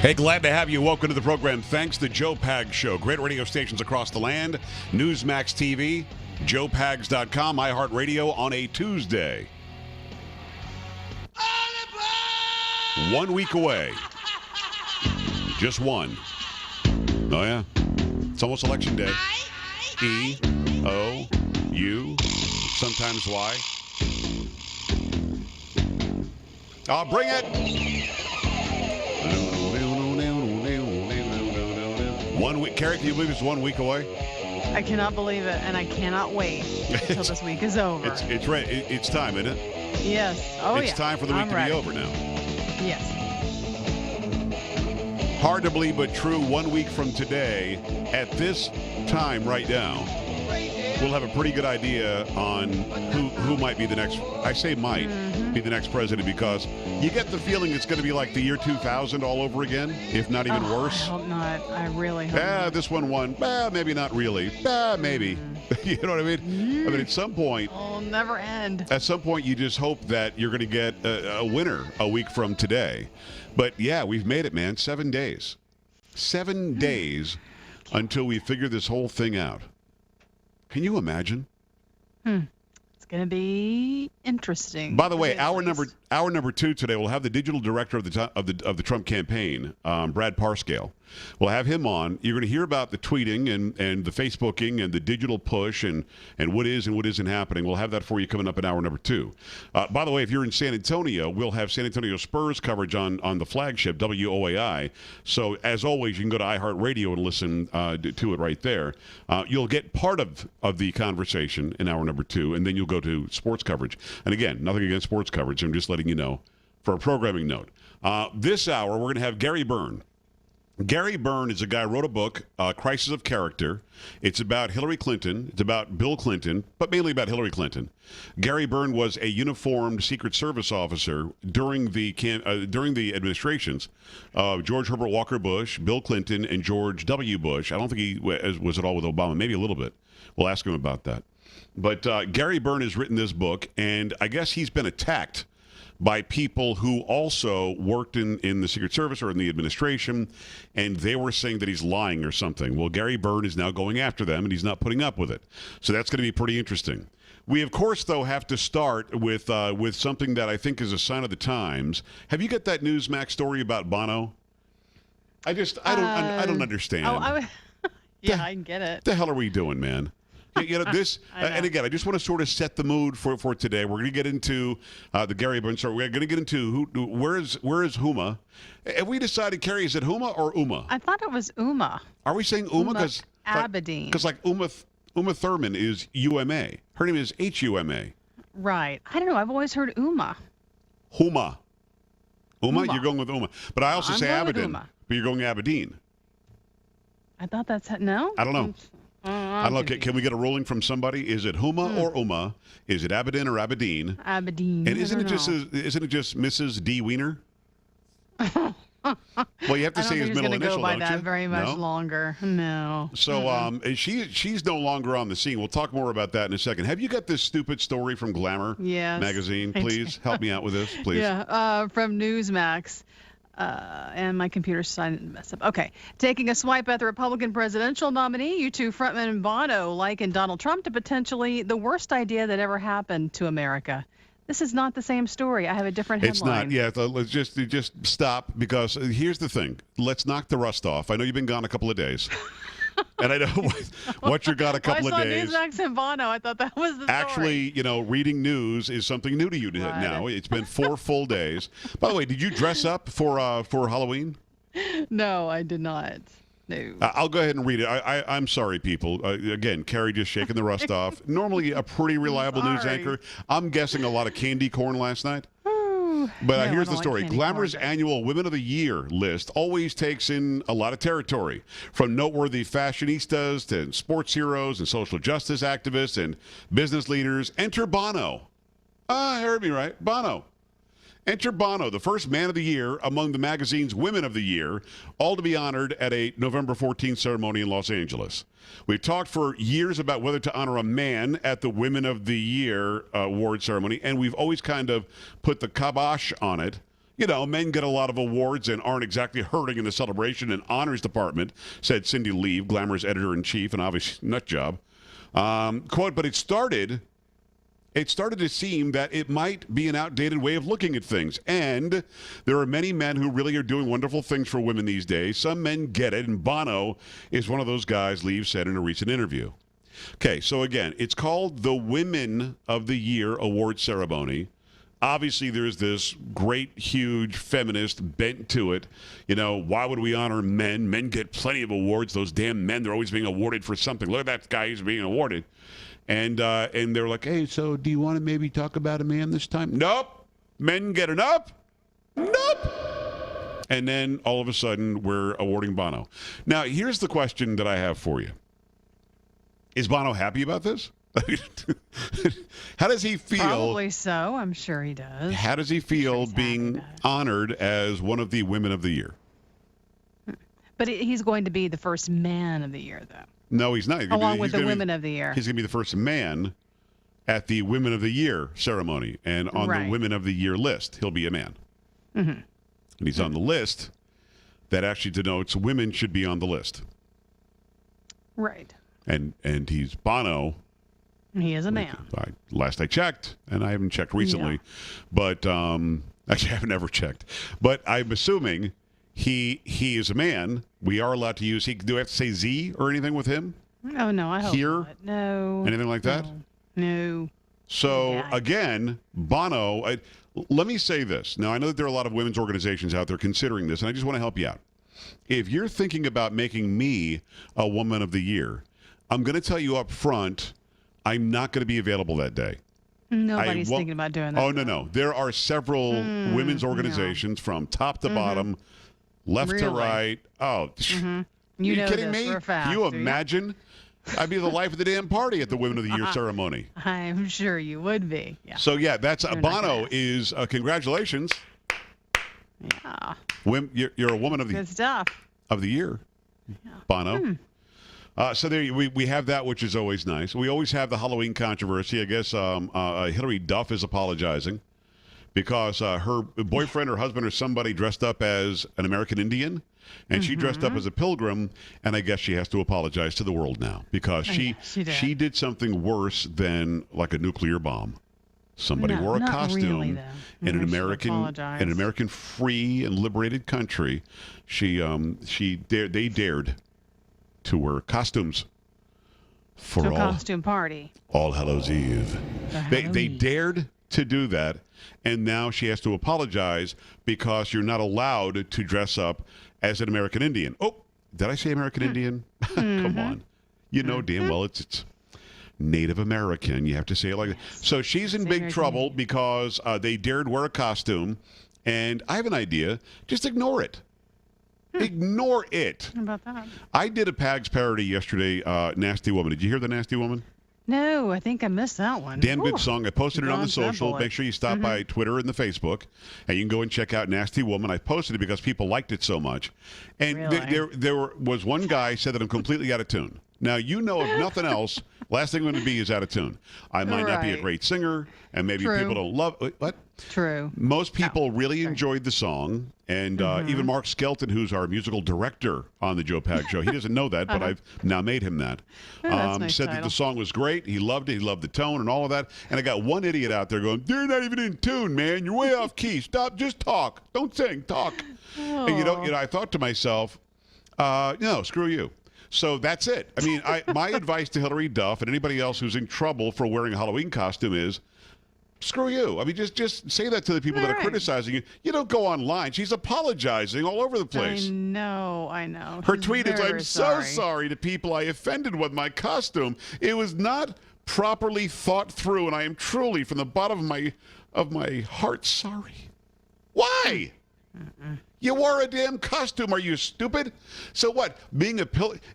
Hey, glad to have you. Welcome to the program. Thanks to Joe Pags Show. Great radio stations across the land. Newsmax TV, joepags.com, iHeartRadio on a Tuesday. 1 week away. Just one. Oh, yeah. It's almost election day. E-O-U, sometimes Y. I'll bring it. 1 week. Carrie, can you believe it's 1 week away? I cannot believe it, and I cannot wait until this week is over. It's right. It's time, isn't it? Yes. Oh, it's time for the week to be over now. Yes. Hard to believe, but true. 1 week from today, at this time right now, we'll have a pretty good idea on who might be the next. I say might be the next president because you get the feeling it's going to be like the year 2000 all over again, if not even worse. I hope not. I really hope not. This one won. Maybe not really. Maybe. You know what I mean? I mean, at some point. It'll never end. At some point, you just hope that you're going to get a winner a week from today. But, yeah, we've made it, man. 7 days. 7 days until we figure this whole thing out. Can you imagine? It's going to be interesting. By the way, hour number 2 today, we'll have the digital director of the Trump campaign, Brad Parscale. We'll have him on. You're going to hear about the tweeting and the Facebooking and the digital push and what is and what isn't happening. We'll have that for you coming up in hour number 2. By the way, if you're in San Antonio, we'll have San Antonio Spurs coverage on the flagship, WOAI. So, as always, you can go to iHeartRadio and listen to it right there. You'll get part of the conversation in hour number 2, and then you'll go to sports coverage. And again, nothing against sports coverage. I'm just letting you know for a programming note. This hour, we're going to have Gary Byrne. Gary Byrne is a guy who wrote a book, Crisis of Character. It's about Hillary Clinton. It's about Bill Clinton, but mainly about Hillary Clinton. Gary Byrne was a uniformed Secret Service officer during the administrations of George Herbert Walker Bush, Bill Clinton, and George W. Bush. I don't think he was at all with Obama, maybe a little bit. We'll ask him about that. But Gary Byrne has written this book, and I guess he's been attacked by people who also worked in the Secret Service or in the administration, and they were saying that he's lying or something. Well, Gary Byrne is now going after them, and he's not putting up with it. So that's going to be pretty interesting. We, of course, though, have to start with something that I think is a sign of the times. Have you got that Newsmax story about Bono? I don't understand. Yeah, I get it. What the hell are we doing, man? You know, this, and again, I just want to sort of set the mood for today. We're going to get into the Gary Byrne story. We're going to get into where is Huma. Have we decided, Carrie, is it Huma or Uma? I thought it was Uma. Are we saying Uma? Because Abedin. Because like Uma Thurman is UMA. Her name is HUMA. Right. I don't know. I've always heard Uma. Uma. You're going with Uma. But I also say Abedin. But you're going Abedin. I thought that's no. I don't know. I don't know. Can we get a ruling from somebody? Is it Huma or Uma? Is it Abedin or Abedin? Abedin. And isn't it just Mrs. D. Wiener? Well, you have to say his middle initial, don't you? I don't think he's going to go by that you? very much longer. No. So she's no longer on the scene. We'll talk more about that in a second. Have you got this stupid story from Glamour magazine? Please help me out with this, please. Yeah, from Newsmax. And my computer's decided to mess up. Okay. Taking a swipe at the Republican presidential nominee, U2 frontman Bono likened Donald Trump to potentially the worst idea that ever happened to America. This is not the same story. I have a different headline. It's not. Yeah, let's just stop, because here's the thing. Let's knock the rust off. I know you've been gone a couple of days. And I know what you're got a couple of days. I saw Newsmax and Bono. I thought that was the story. Actually, reading news is something new to you now. It's been 4 full days. By the way, did you dress up for Halloween? No, I did not. No. I'll go ahead and read it. I'm sorry, people. Again, Carrie just shaking the rust off. Normally a pretty reliable news anchor. I'm guessing a lot of candy corn last night. But here's the story. Glamour's annual Women of the Year list always takes in a lot of territory, from noteworthy fashionistas to sports heroes and social justice activists and business leaders. Enter Bono. You heard me right. Bono. Enter Bono, the first man of the year among the magazine's Women of the Year, all to be honored at a November 14th ceremony in Los Angeles. We've talked for years about whether to honor a man at the Women of the Year award ceremony, and we've always kind of put the kibosh on it. men get a lot of awards and aren't exactly hurting in the celebration and honors department, said Cindy Leave, Glamour's editor-in-chief, and obviously nut job. Quote, but it started to seem that it might be an outdated way of looking at things. And there are many men who really are doing wonderful things for women these days. Some men get it, and Bono is one of those guys, Leave said in a recent interview. Okay, so again, it's called the Women of the Year award ceremony. Obviously, there's this great, huge feminist bent to it. Why would we honor men? Men get plenty of awards. Those damn men, they're always being awarded for something. Look at that guy who's being awarded. And they're like, hey, so do you want to maybe talk about a man this time? Nope. Men get it up? Nope. And then all of a sudden, we're awarding Bono. Now, here's the question that I have for you. Is Bono happy about this? How does he feel? Probably so. I'm sure he does. How does he feel being honored as one of the Women of the Year? But he's going to be the first man of the year, though. No, he's not. Along with the Women of the Year. He's going to be the first man at the Women of the Year ceremony. And on the Women of the Year list, he'll be a man. Mm-hmm. And he's on the list that actually denotes women should be on the list. Right. And he's Bono. He is a man. Last I checked, and I haven't checked recently, but actually I haven't ever checked. But I'm assuming he is a man. We are allowed to use. Do I have to say Z or anything with him? Oh no, I hope Here? not. No. Anything like that? No. So again, Bono. Let me say this. Now I know that there are a lot of women's organizations out there considering this, and I just want to help you out. If you're thinking about making me a Woman of the Year, I'm going to tell you up front, I'm not going to be available that day. Nobody's thinking about doing that. Oh, no. There are several women's organizations from top to bottom, left to right. Oh, You are know kidding this me? for a fact, Can you imagine? I'd be the life of the damn party at the Women of the Year ceremony. I'm sure you would be. Yeah. So, that's Bono is, congratulations. Yeah. You're a Woman of the Good stuff. Of the Year, Bono. So there we have that, which is always nice. We always have the Halloween controversy. I guess Hillary Duff is apologizing because her boyfriend or husband or somebody dressed up as an American Indian, and she dressed up as a pilgrim, and I guess she has to apologize to the world now because she did something worse than like a nuclear bomb. Somebody wore a costume in an American free and liberated country. They dared to wear costumes for a costume party. All Hallows Eve. They dared to do that, and now she has to apologize because you're not allowed to dress up as an American Indian. Oh, did I say American Indian? Come on. You know damn well it's Native American. You have to say it like that. So she's in big trouble because they dared wear a costume, and I have an idea. Just ignore it. Ignore it. How about that? I did a Pags parody yesterday, Nasty Woman. Did you hear the Nasty Woman? No, I think I missed that one. Damn good song. I posted it on the social. Make sure you stop by Twitter and the Facebook, and you can go and check out Nasty Woman. I posted it because people liked it so much. And there was one guy said that I'm completely out of tune. Now, if nothing else, last thing I'm going to be is out of tune. I might not be a great singer, and maybe people don't love it. What? True. Most people really enjoyed the song, and even Mark Skelton, who's our musical director on the Joe Pags Show, he doesn't know that, but I've now made him that. Said that the song was great. He loved it. He loved the tone and all of that. And I got one idiot out there going, "You're not even in tune, man. You're way off key. Stop. Just talk. Don't sing. Talk." And I thought to myself, no, screw you. So that's it. I mean, my advice to Hillary Duff and anybody else who's in trouble for wearing a Halloween costume is, screw you. I mean, just say that to the people that are criticizing you. You don't go online. She's apologizing all over the place. I know. Her tweet is, "I'm so sorry to people I offended with my costume. It was not properly thought through, and I am truly, from the bottom of my heart, sorry." Why? You wore a damn costume. Are you stupid? So what? Being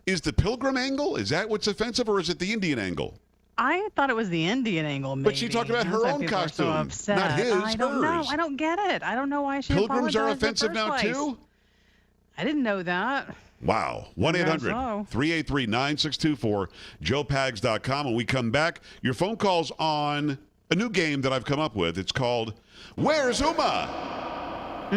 is the pilgrim angle? Is that what's offensive, or is it the Indian angle? I thought it was the Indian angle, maybe. But she talked about her own costume, not his. I don't know. I don't get it. I don't know why she Pilgrims are offensive in the first now, place. too? I didn't know that. Wow. 1-800-383-9624, joepags.com. When we come back, your phone calls on a new game that I've come up with. It's called Where's Uma?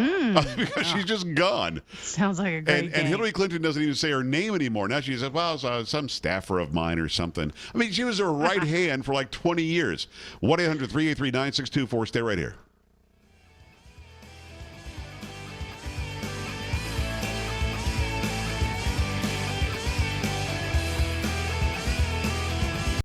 because she's just gone. Sounds like a great And game. Hillary Clinton doesn't even say her name anymore. Now she says, well, it's some staffer of mine or something. I mean, she was her right hand for like 20 years. 1-800-383-9624. Stay right here.